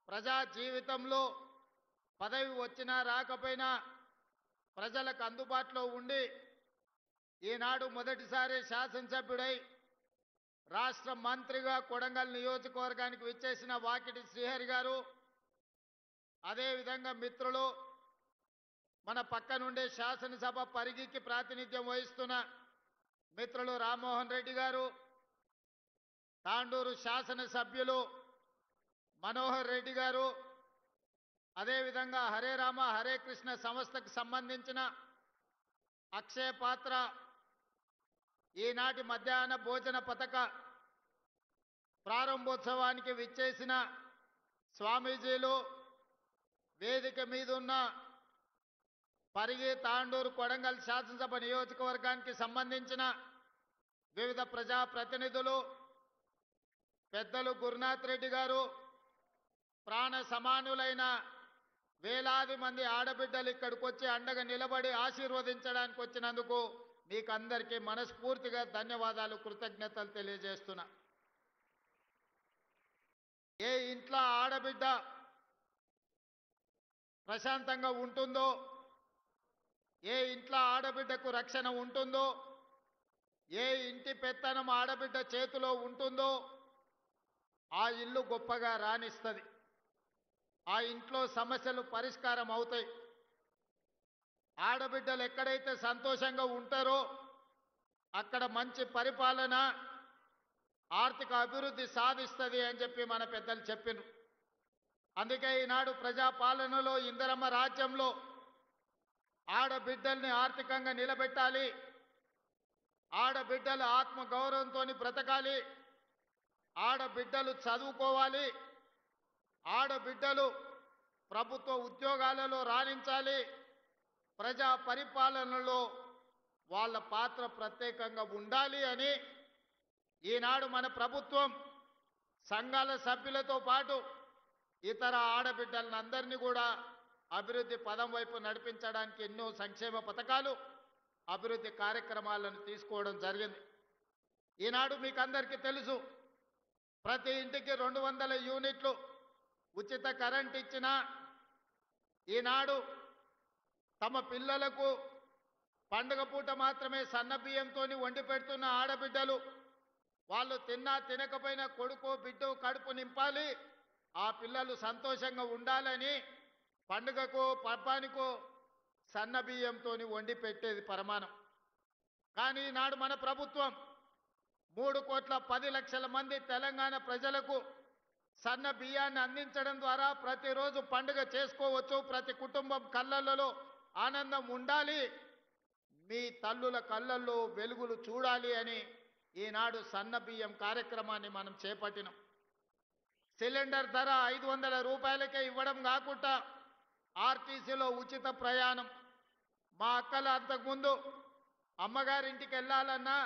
ప్రజా జీవితంలో పదవి వచ్చినా రాకపోయినా ప్రజలకు అందుబాటులో ఉండి ఈనాడు మొదటిసారి శాసనసభ్యుడై రాష్ట్ర మంత్రిగా కొడంగల్ నియోజకవర్గానికి విచ్చేసిన వాకిటి శ్రీహరి గారు, అదేవిధంగా మిత్రులు మన పక్క నుండే శాసనసభ పరిగికి ప్రాతినిధ్యం వహిస్తున్న మిత్రులు రామ్మోహన్ రెడ్డి గారు, తాండూరు శాసనసభ్యులు మనోహర్ రెడ్డి గారు, అదేవిధంగా హరే రామ హరే కృష్ణ సంస్థకు సంబంధించిన అక్షయ పాత్ర ఈనాటి మధ్యాహ్న భోజన పథక ప్రారంభోత్సవానికి విచ్చేసిన స్వామీజీలు, వేదిక మీద ఉన్న పరిగి తాండూరు కొడంగల్ శాసనసభ నియోజకవర్గానికి సంబంధించిన వివిధ ప్రజాప్రతినిధులు, పెద్దలు గురునాథ్ రెడ్డి గారు, ప్రాణ సమానులైన వేలాది మంది ఆడబిడ్డలు ఇక్కడికి వచ్చి అండగా నిలబడి ఆశీర్వదించడానికి వచ్చినందుకు మీకు అందరికీ మనస్ఫూర్తిగా ధన్యవాదాలు, కృతజ్ఞతలు తెలియజేస్తున్నా. ఏ ఇంట్లో ఆడబిడ్డ ప్రశాంతంగా ఉంటుందో, ఏ ఇంట్లో ఆడబిడ్డకు రక్షణ ఉంటుందో, ఏ ఇంటి పెత్తనం ఆడబిడ్డ చేతిలో ఉంటుందో ఆ ఇల్లు గొప్పగా రాణిస్తుంది. ఆ ఇంట్లో సమస్యలు పరిష్కారం అవుతాయి. ఆడబిడ్డలు ఎక్కడైతే సంతోషంగా ఉంటారో అక్కడ మంచి పరిపాలన, ఆర్థిక అభివృద్ధి సాధిస్తుంది అని చెప్పి మన పెద్దలు చెప్పినారు. అందుకే ఈనాడు ప్రజాపాలనలో ఇందిరమ్మ రాజ్యంలో ఆడబిడ్డల్ని ఆర్థికంగా నిలబెట్టాలి, ఆడబిడ్డలు ఆత్మగౌరవంతో బ్రతకాలి, ఆడబిడ్డలు చదువుకోవాలి, ఆడబిడ్డలు ప్రభుత్వ ఉద్యోగాలలో రాణించాలి, ప్రజా పరిపాలనలో వాళ్ళ పాత్ర ప్రత్యేకంగా ఉండాలి అని ఈనాడు మన ప్రభుత్వం సంఘాల సభ్యులతో పాటు ఇతర ఆడబిడ్డలందరినీ కూడా అభివృద్ధి పదం వైపు నడిపించడానికి ఎన్నో సంక్షేమ పథకాలు, అభివృద్ధి కార్యక్రమాలను తీసుకోవడం జరిగింది. ఈనాడు మీకు అందరికీ తెలుసు, ప్రతి ఇంటికి 200 యూనిట్లు ఉచిత కరెంట్ ఇచ్చిన, ఈనాడు తమ పిల్లలకు పండుగ పూట మాత్రమే సన్న బియ్యంతో వండి పెడుతున్న ఆడబిడ్డలు, వాళ్ళు తిన్నా తినకపోయినా కొడుకో బిడ్డో కడుపు నింపాలి, ఆ పిల్లలు సంతోషంగా ఉండాలని పండుగకో పబ్బానికో సన్న బియ్యంతో వండి పెట్టేది పరమానం. కానీ ఈనాడు మన ప్రభుత్వం 3,10,00,000 మంది తెలంగాణ ప్రజలకు సన్న బియ్యాన్ని అందించడం ద్వారా ప్రతిరోజు పండుగ చేసుకోవచ్చు, ప్రతి కుటుంబం కళ్ళల్లో ఆనందం ఉండాలి, మీ తల్లుల కళ్ళల్లో వెలుగులు చూడాలి అని ఈనాడు సన్న బియ్యం కార్యక్రమాన్ని మనం చేపట్టినాం. సిలిండర్ ధర 500 రూపాయలకే ఇవ్వడం కాకుండా ఆర్టీసీలో ఉచిత ప్రయాణం. మా అక్కలు అంతకుముందు అమ్మగారింటికి వెళ్ళాలన్నా